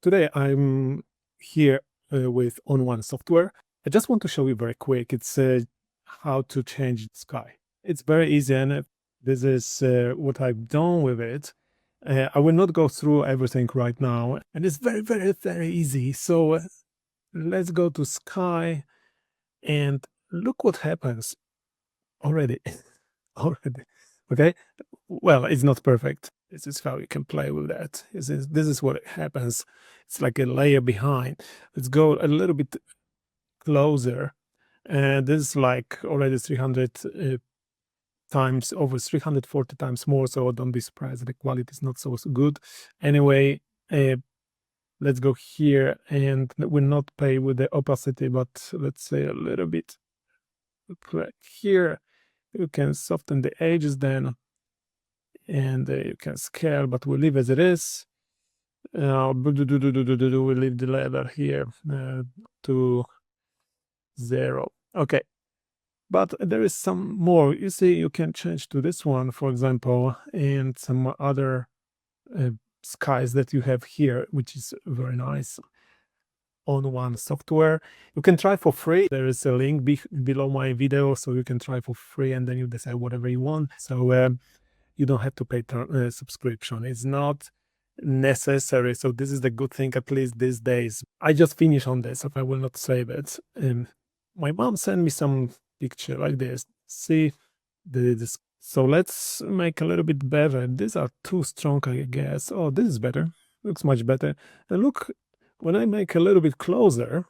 Today I'm here with ON1 software. I just want to show you very quick. It's how to change the sky. It's very easy, and this is what I've done with it. I will not go through everything right now, and it's very easy. So let's go to sky and look what happens already. Already. Okay. Well, it's not perfect. This is how you can play with that. This is what happens. It's like a layer behind. Let's go a little bit closer. And this is like already 300 times, over 340 times more. So don't be surprised that the quality is not so good. Anyway, let's go here, and we'll not play with the opacity, but let's say a little bit like here. You can soften the edges then, and you can scale, but we'll leave as it is. We'll leave the level here to 0. Okay, but there is some more. You see, you can change to this one, for example, and some other skies that you have here, which is very nice. ON1 software. You can try for free. There is a link below my video, so you can try for free, and then you decide whatever you want. So you don't have to pay subscription. It's not necessary. So this is the good thing, at least these days. I just finished on this, so I will not save it. My mom sent me some picture like this. See this. So let's make a little bit better. These are too strong, I guess. Oh, this is better. Looks much better. And look, when I make a little bit closer,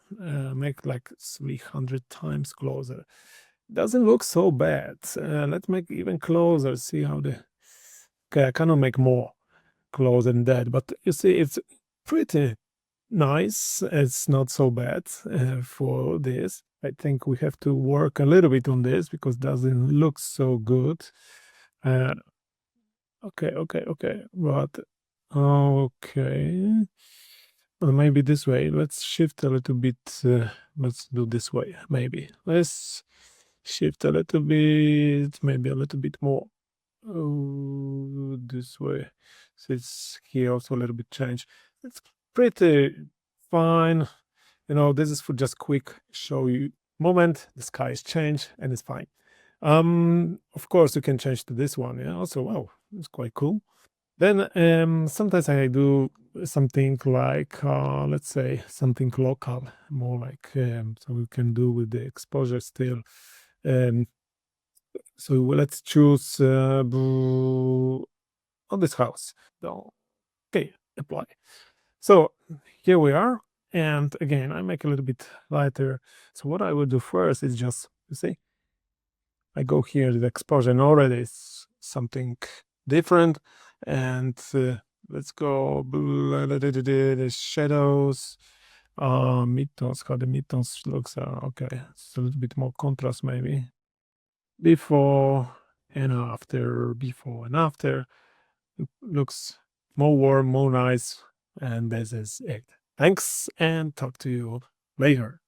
make like 300 times closer, doesn't look so bad. Let's make even closer. See how the... Okay, I cannot make more closer than that, but you see, it's pretty nice. It's not so bad for this. I think we have to work a little bit on this because it doesn't look so good. Okay, but okay. Well, maybe this way. Let's shift a little bit. Let's do this way, maybe. Let's shift a little bit, maybe a little bit more. Oh, this way. So it's here also a little bit change. It's pretty fine. You know, this is for just quick show you moment. The sky is changed and it's fine. Of course you can change to this one. Yeah, also, wow, it's quite cool. Then sometimes I do something like let's say something local, more like so we can do with the exposure still. So let's choose on this house. So, okay, apply. So here we are, and again I make a little bit lighter. So what I will do first is just, you see, I go here to the exposure, and already it's something different. And let's go the shadows, midtones. How the midtones looks. Okay, it's a little bit more contrast maybe. Before and after, before and after. It looks more warm, more nice, and this is it. Thanks, and talk to you later.